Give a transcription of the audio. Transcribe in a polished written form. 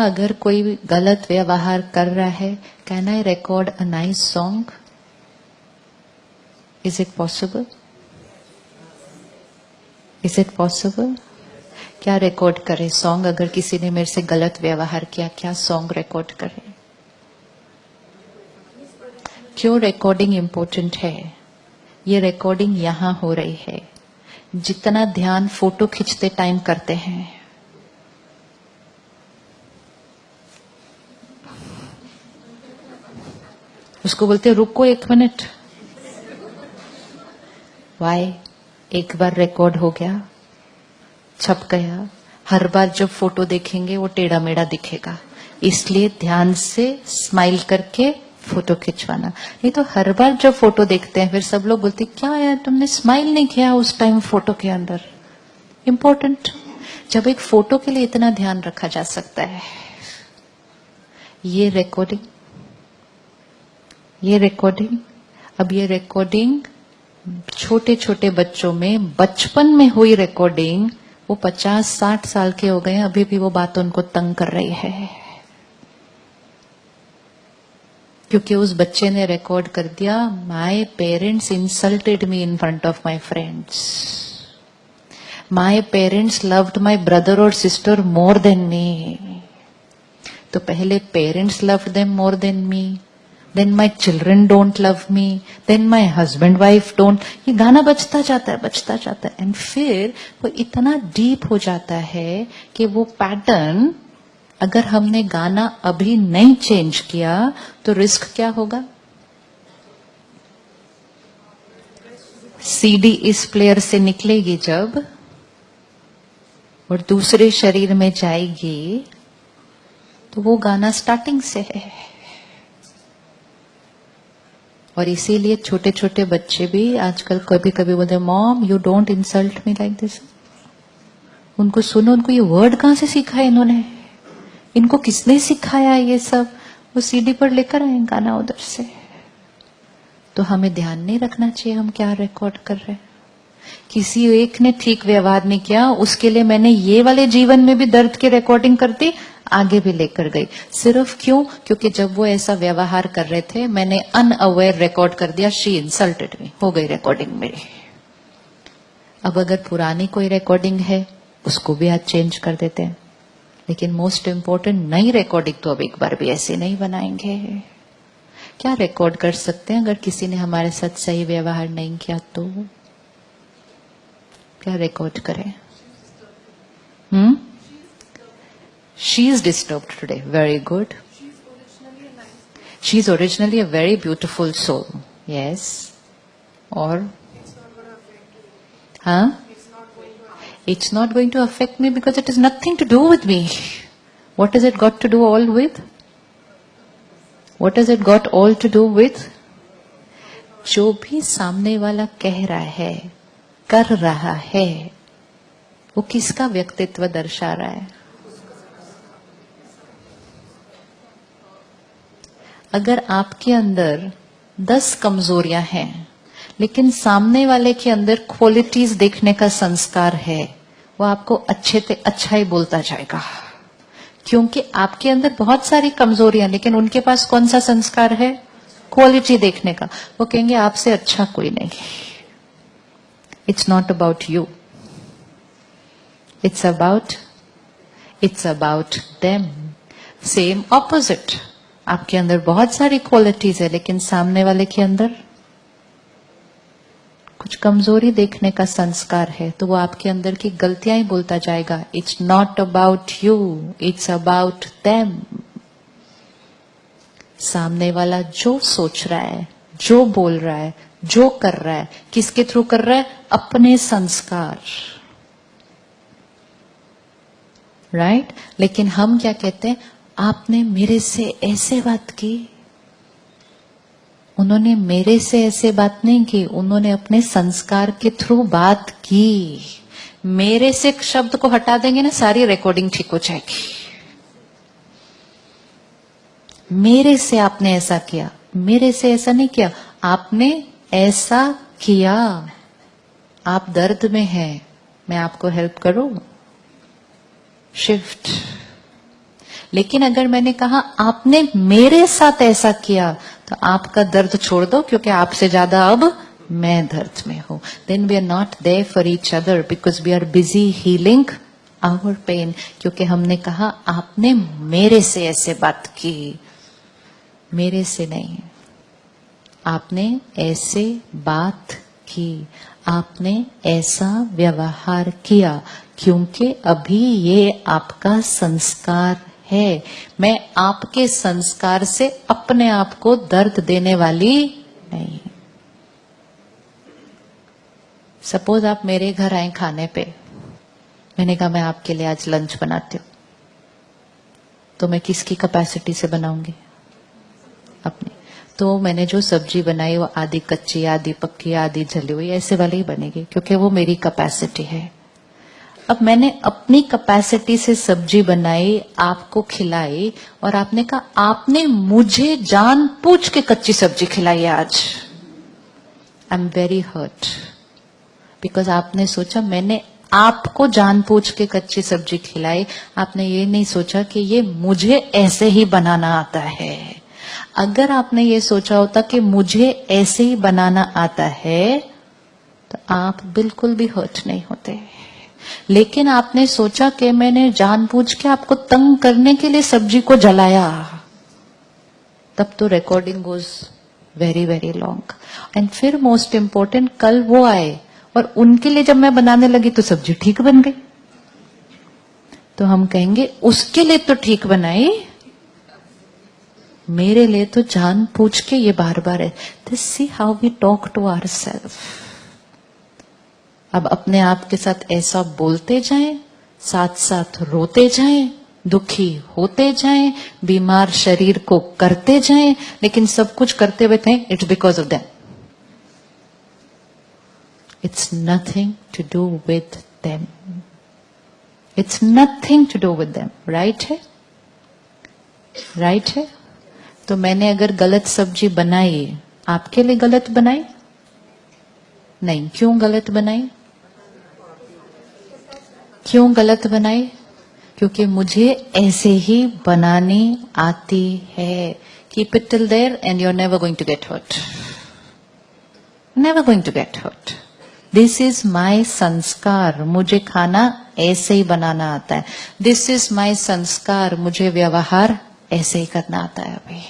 अगर कोई गलत व्यवहार कर रहा है, can I record a nice song? Is it possible? Is it possible? क्या रिकॉर्ड करें सॉन्ग? अगर किसी ने मेरे से गलत व्यवहार किया, क्या सॉन्ग रिकॉर्ड करें? क्यों रिकॉर्डिंग इंपॉर्टेंट है? ये रिकॉर्डिंग यहां हो रही है। जितना ध्यान फोटो खींचते टाइम करते हैं, उसको बोलते रुको 1 मिनट। वाई? एक बार रिकॉर्ड हो गया, छप गया, हर बार जब फोटो देखेंगे वो टेढ़ा मेढ़ा दिखेगा, इसलिए ध्यान से स्माइल करके फोटो खिंचवाना। नहीं तो हर बार जब फोटो देखते हैं फिर सब लोग बोलते क्या यार तुमने स्माइल नहीं किया उस टाइम फोटो के अंदर। इम्पोर्टेंट, जब एक फोटो के लिए इतना ध्यान रखा जा सकता है। ये रिकॉर्डिंग, अब ये रिकॉर्डिंग छोटे छोटे बच्चों में बचपन में हुई रिकॉर्डिंग, वो 50-60 साल के हो गए, अभी भी वो बात उनको तंग कर रही है, क्योंकि उस बच्चे ने रिकॉर्ड कर दिया, my parents insulted me in front of my friends, my parents loved my brother और सिस्टर मोर देन मी। तो पहले parents loved them more than me, then my children don't love me, then my husband wife don't. ये गाना बजता जाता है and फिर वो इतना डीप हो जाता है कि वो पैटर्न, अगर हमने गाना अभी नहीं चेंज किया तो रिस्क क्या होगा? सीडी इस प्लेयर से निकलेगी जब और दूसरे शरीर में जाएगी तो वो गाना स्टार्टिंग से है। और इसीलिए छोटे छोटे बच्चे भी आजकल कभी कभी बोलते mom you don't insult me like this. उनको सुनो, उनको ये वर्ड कहां से सीखा है इन्होंने, इनको किसने सिखाया ये सब? वो सीडी पर लेकर आए गाना उधर से। तो हमें ध्यान नहीं रखना चाहिए हम क्या रिकॉर्ड कर रहे हैं। किसी एक ने ठीक व्यवहार नहीं किया, उसके लिए मैंने ये वाले जीवन में भी दर्द की रिकॉर्डिंग कर दी, आगे भी लेकर गई। सिर्फ क्यों? क्योंकि जब वो ऐसा व्यवहार कर रहे थे मैंने अनअवेयर रिकॉर्ड कर दिया, शी इंसल्टेड मी, हो गई रिकॉर्डिंग मेरी। अब अगर पुरानी कोई रिकॉर्डिंग है उसको भी आज चेंज कर देते हैं, लेकिन मोस्ट इम्पोर्टेंट नई रिकॉर्डिंग तो अब एक बार भी ऐसे नहीं बनाएंगे। क्या रिकॉर्ड कर सकते हैं अगर किसी ने हमारे साथ सही व्यवहार नहीं किया तो? क्या रिकॉर्ड करें? She is disturbed today. Very good. She is originally a very beautiful soul. Yes. Or? Huh? It's not going to affect me because it has nothing to do with me. What has it got to do all with? What has it got all to do with? जो भी सामने वाला कह रहा है, कर रहा है, वो किसका व्यक्तित्व दर्शा रहा है? अगर आपके अंदर 10 कमजोरियां हैं लेकिन सामने वाले के अंदर क्वालिटीज देखने का संस्कार है, वो आपको अच्छे से अच्छा ही बोलता जाएगा। क्योंकि आपके अंदर बहुत सारी कमजोरियां, लेकिन उनके पास कौन सा संस्कार है? क्वालिटी देखने का। वो कहेंगे आपसे अच्छा कोई नहीं। It's not about you, it's about them. Same opposite, आपके अंदर बहुत सारी क्वालिटीज है लेकिन सामने वाले के अंदर कुछ कमजोरी देखने का संस्कार है, तो वो आपके अंदर की गलतियां ही बोलता जाएगा। It's not about you, it's about them. सामने वाला जो सोच रहा है, जो बोल रहा है, जो कर रहा है, किसके थ्रू कर रहा है? अपने संस्कार। राइट? लेकिन हम क्या कहते हैं? आपने मेरे से ऐसे बात की। उन्होंने मेरे से ऐसे बात नहीं की, उन्होंने अपने संस्कार के थ्रू बात की। मेरे से शब्द को हटा देंगे ना, सारी रिकॉर्डिंग ठीक हो जाएगी। मेरे से आपने ऐसा किया, मेरे से ऐसा नहीं किया, आपने ऐसा किया। आप दर्द में हैं, मैं आपको हेल्प करूं? शिफ्ट। लेकिन अगर मैंने कहा आपने मेरे साथ ऐसा किया, तो आपका दर्द छोड़ दो, क्योंकि आपसे ज्यादा अब मैं दर्द में हूं. Then we are not there for each other because we are busy healing our pain. क्योंकि हमने कहा आपने मेरे से ऐसे बात की, मेरे से नहीं, आपने ऐसे बात की, आपने ऐसा व्यवहार किया, क्योंकि अभी ये आपका संस्कार है. मैं आपके संस्कार से अपने आप को दर्द देने वाली नहीं. सपोज आप मेरे घर आए खाने पे, मैंने कहा मैं आपके लिए आज लंच बनाती हूं, तो मैं किसकी कैपेसिटी से बनाऊंगी? अपनी. तो मैंने जो सब्जी बनाई वो आधी कच्ची, आधी पक्की, आधी जली हुई, ऐसे वाली ही बनेगी, क्योंकि वो मेरी कैपेसिटी है. अब मैंने अपनी कैपेसिटी से सब्जी बनाई, आपको खिलाई, और आपने कहा आपने मुझे जानबूझ के कच्ची सब्जी खिलाई आज. I am very hurt, because आपने सोचा मैंने आपको जानबूझ के कच्ची सब्जी खिलाई. आपने ये नहीं सोचा कि ये मुझे ऐसे ही बनाना आता है. अगर आपने ये सोचा होता कि मुझे ऐसे ही बनाना आता है, तो आप बिल्कुल भी हर्ट नहीं होते. लेकिन आपने सोचा कि मैंने जानबूझ के आपको तंग करने के लिए सब्जी को जलाया, तब तो recording goes very very long. And फिर मोस्ट इम्पोर्टेंट, कल वो आए और उनके लिए जब मैं बनाने लगी तो सब्जी ठीक बन गई, तो हम कहेंगे उसके लिए तो ठीक बनाई, मेरे लिए तो जानबूझ के ये बार बार है. This see how we talk to ourselves. अब अपने आप के साथ ऐसा बोलते जाएं, साथ साथ रोते जाएं, दुखी होते जाएं, बीमार शरीर को करते जाएं, लेकिन सब कुछ करते हुए कहें it's because of them. It's nothing to do with them. It's nothing to do with them. Right है? राइट है? तो मैंने अगर गलत सब्जी बनाई, आपके लिए गलत बनाई नहीं. क्यों गलत बनाई? क्यों गलत बनाई? क्योंकि मुझे ऐसे ही बनानी आती है. Keep it till there and you are never going to get hurt. Never going to get hurt. This is my sanskar, मुझे खाना ऐसे ही बनाना आता है. दिस इज माई संस्कार, मुझे व्यवहार ऐसे ही करना आता है. अभी